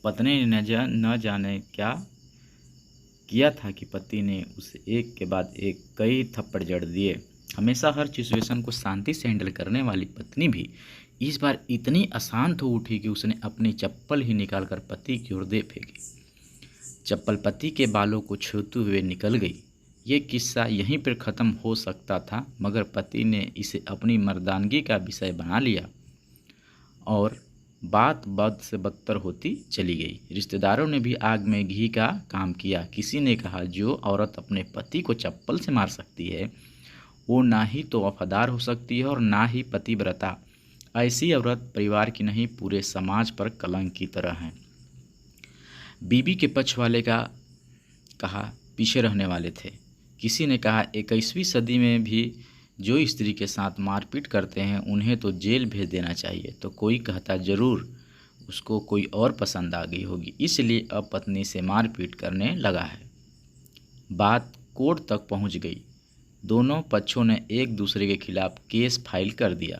पत्नी ने न जाने क्या किया था कि पति ने उसे एक के बाद एक कई थप्पड़ जड़ दिए। हमेशा हर सिचुएशन को शांति से हैंडल करने वाली पत्नी भी इस बार इतनी अशांत हो उठी कि उसने अपनी चप्पल ही निकालकर पति की ओर दे फेंकी। चप्पल पति के बालों को छूते हुए निकल गई। ये किस्सा यहीं पर ख़त्म हो सकता था, मगर पति ने इसे अपनी मर्दानगी का विषय बना लिया और बात बद से बदतर होती चली गई। रिश्तेदारों ने भी आग में घी का काम किया। किसी ने कहा, जो औरत अपने पति को चप्पल से मार सकती है वो ना ही तो वफादार हो सकती है और ना ही पतिव्रता। ऐसी औरत परिवार की नहीं, पूरे समाज पर कलंक की तरह है। बीबी के पक्ष वाले का कहा पीछे रहने वाले थे। किसी ने कहा, 21वीं सदी में भी जो स्त्री के साथ मारपीट करते हैं उन्हें तो जेल भेज देना चाहिए। तो कोई कहता, ज़रूर उसको कोई और पसंद आ गई होगी, इसलिए अब पत्नी से मारपीट करने लगा है। बात कोर्ट तक पहुंच गई। दोनों पक्षों ने एक दूसरे के खिलाफ केस फाइल कर दिया।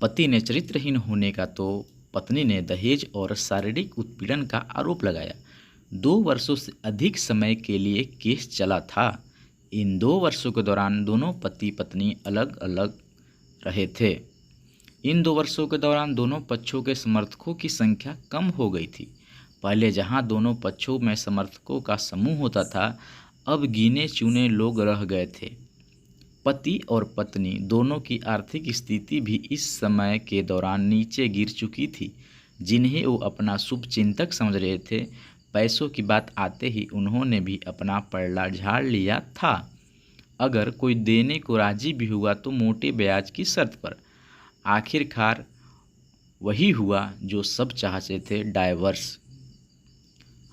पति ने चरित्रहीन होने का तो पत्नी ने दहेज और शारीरिक उत्पीड़न का आरोप लगाया। 2 वर्षों से अधिक समय के लिए केस चला था। इन 2 वर्षों के दौरान दोनों पति पत्नी अलग अलग रहे थे। इन 2 वर्षों के दौरान दोनों पक्षों के समर्थकों की संख्या कम हो गई थी। पहले जहां दोनों पक्षों में समर्थकों का समूह होता था, अब गिने चुने लोग रह गए थे। पति और पत्नी दोनों की आर्थिक स्थिति भी इस समय के दौरान नीचे गिर चुकी थी। जिन्हें वो अपना शुभचिंतक समझ रहे थे, पैसों की बात आते ही उन्होंने भी अपना पलड़ा झाड़ लिया था। अगर कोई देने को राजी भी हुआ तो मोटे ब्याज की शर्त पर। आखिरकार वही हुआ जो सब चाहते थे, डाइवर्स।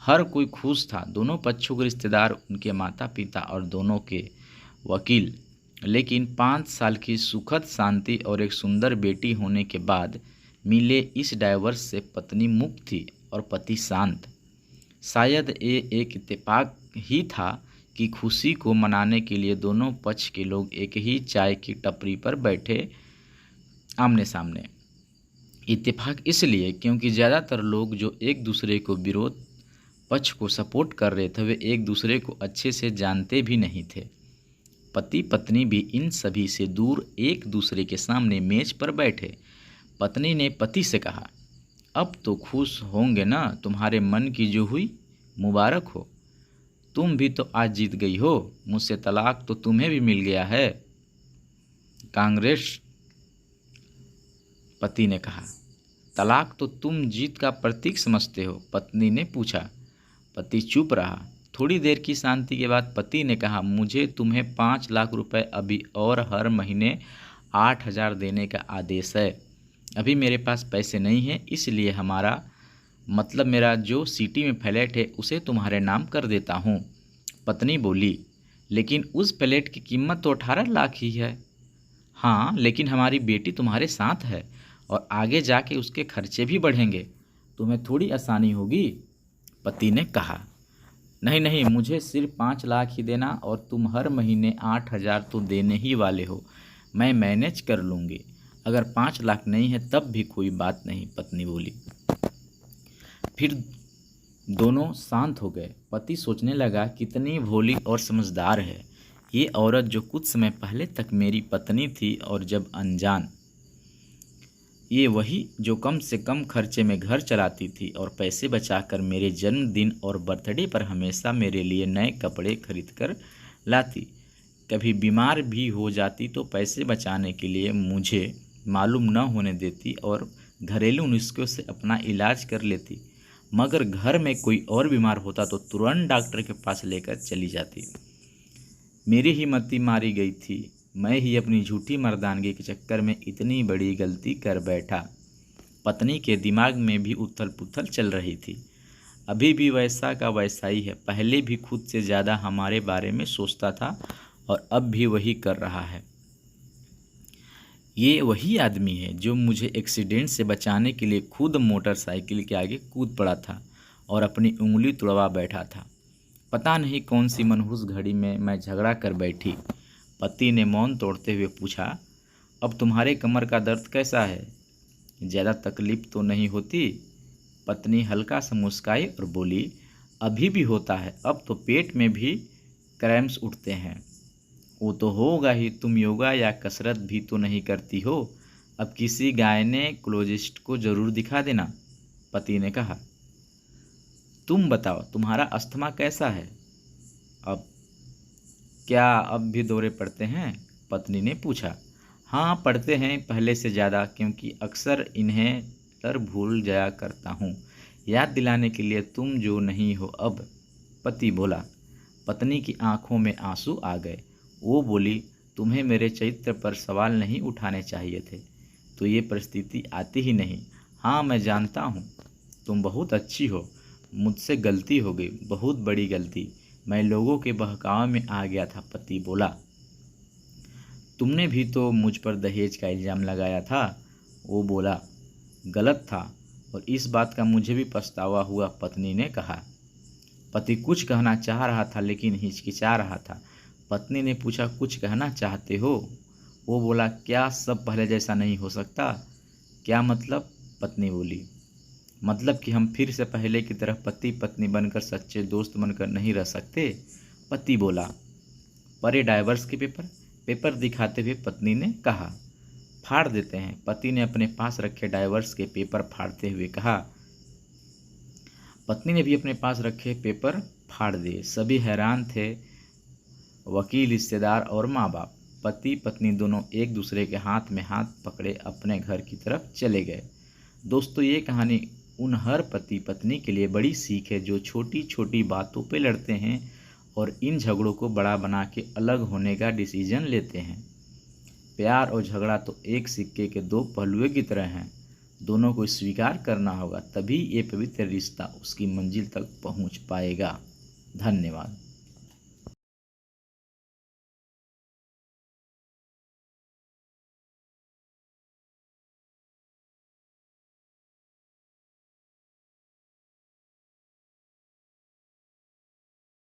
हर कोई खुश था, दोनों पक्षों के रिश्तेदार, उनके माता पिता और दोनों के वकील। लेकिन 5 साल की सुखद शांति और एक सुंदर बेटी होने के बाद मिले इस डाइवर्स से पत्नी मुक्त थी और पति शांत। शायद ये एक इत्तेफाक ही था कि खुशी को मनाने के लिए दोनों पक्ष के लोग एक ही चाय की टपरी पर बैठे आमने सामने। इत्तेफाक इसलिए क्योंकि ज़्यादातर लोग जो एक दूसरे को विरोध पक्ष को सपोर्ट कर रहे थे वे एक दूसरे को अच्छे से जानते भी नहीं थे। पति पत्नी भी इन सभी से दूर एक दूसरे के सामने मेज पर बैठे। पत्नी ने पति से कहा, अब तो खुश होंगे ना, तुम्हारे मन की जो हुई मुबारक हो। तुम भी तो आज जीत गई हो, मुझसे तलाक तो तुम्हें भी मिल गया है। कांग्रेस। पति ने कहा, तलाक तो तुम जीत का प्रतीक समझते हो, पत्नी ने पूछा। पति चुप रहा। थोड़ी देर की शांति के बाद पति ने कहा, मुझे तुम्हें 5 लाख रुपए अभी और हर महीने 8,000 देने का आदेश है। अभी मेरे पास पैसे नहीं हैं, इसलिए मेरा जो सिटी में फ्लैट है उसे तुम्हारे नाम कर देता हूँ। पत्नी बोली, लेकिन उस फ्लैट की कीमत तो 18 लाख ही है। हाँ, लेकिन हमारी बेटी तुम्हारे साथ है और आगे जाके उसके खर्चे भी बढ़ेंगे, तुम्हें थोड़ी आसानी होगी। पति ने कहा, नहीं नहीं, मुझे सिर्फ 5 लाख ही देना और तुम हर महीने 8,000 तो देने ही वाले हो, मैं मैनेज कर लूँगी। अगर 5 लाख नहीं है तब भी कोई बात नहीं, पत्नी बोली। फिर दोनों शांत हो गए। पति सोचने लगा, कितनी भोली और समझदार है ये औरत, जो कुछ समय पहले तक मेरी पत्नी थी और जब अनजान। ये वही जो कम से कम खर्चे में घर चलाती थी और पैसे बचाकर मेरे जन्मदिन और बर्थडे पर हमेशा मेरे लिए नए कपड़े खरीद कर लाती। कभी बीमार भी हो जाती तो पैसे बचाने के लिए मुझे मालूम न होने देती और घरेलू नुस्खों से अपना इलाज कर लेती। मगर घर में कोई और बीमार होता तो तुरंत डॉक्टर के पास लेकर चली जाती। मेरी ही मति मारी गई थी। मैं ही अपनी झूठी मर्दानगी के चक्कर में इतनी बड़ी गलती कर बैठा। पत्नी के दिमाग में भी उथल पुथल चल रही थी। अभी भी वैसा का वैसा ही है। पहले भी खुद से ज़्यादा हमारे बारे में सोचता था और अब भी वही कर रहा है। ये वही आदमी है जो मुझे एक्सीडेंट से बचाने के लिए खुद मोटरसाइकिल के आगे कूद पड़ा था और अपनी उंगली तुड़वा बैठा था। पता नहीं कौन सी मनहूस घड़ी में मैं झगड़ा कर बैठी। पति ने मौन तोड़ते हुए पूछा, अब तुम्हारे कमर का दर्द कैसा है? ज़्यादा तकलीफ तो नहीं होती? पत्नी हल्का सा मुस्काई और बोली, अभी भी होता है, अब तो पेट में भी क्रैम्प्स उठते हैं। वो तो होगा ही, तुम योगा या कसरत भी तो नहीं करती हो। अब किसी गायनेकोलॉजिस्ट को जरूर दिखा देना, पति ने कहा। तुम बताओ, तुम्हारा अस्थमा कैसा है? अब क्या अब भी दौरे पड़ते हैं? पत्नी ने पूछा। हाँ, पड़ते हैं, पहले से ज़्यादा, क्योंकि अक्सर इन्हें भूल जाया करता हूँ। याद दिलाने के लिए तुम जो नहीं हो अब, पति बोला। पत्नी की आंखों में आंसू आ गए। वो बोली, तुम्हें मेरे चरित्र पर सवाल नहीं उठाने चाहिए थे, तो ये परिस्थिति आती ही नहीं। हाँ, मैं जानता हूँ, तुम बहुत अच्छी हो। मुझसे गलती हो गई, बहुत बड़ी गलती। मैं लोगों के बहकावे में आ गया था, पति बोला। तुमने भी तो मुझ पर दहेज का इल्ज़ाम लगाया था, वो बोला। गलत था, और इस बात का मुझे भी पछतावा हुआ, पत्नी ने कहा। पति कुछ कहना चाह रहा था लेकिन हिचकिचा रहा था। पत्नी ने पूछा, कुछ कहना चाहते हो? वो बोला, क्या सब पहले जैसा नहीं हो सकता? क्या मतलब? पत्नी बोली, मतलब कि हम फिर से पहले की तरह पति पत्नी बनकर सच्चे दोस्त बनकर नहीं रह सकते? पति बोला। पर ये डाइवर्स के पेपर दिखाते हुए पत्नी ने कहा। फाड़ देते हैं, पति ने अपने पास रखे डाइवर्स के पेपर फाड़ते हुए कहा। पत्नी ने भी अपने पास रखे पेपर फाड़ दिए। सभी हैरान थे, वकील, रिश्तेदार और माँ बाप। पति पत्नी दोनों एक दूसरे के हाथ में हाथ पकड़े अपने घर की तरफ चले गए। दोस्तों, ये कहानी उन हर पति पत्नी के लिए बड़ी सीख है जो छोटी छोटी बातों पे लड़ते हैं और इन झगड़ों को बड़ा बना के अलग होने का डिसीजन लेते हैं। प्यार और झगड़ा तो एक सिक्के के दो पहलुओं की तरह हैं। दोनों को स्वीकार करना होगा, तभी ये पवित्र रिश्ता उसकी मंजिल तक पहुंच पाएगा। धन्यवाद।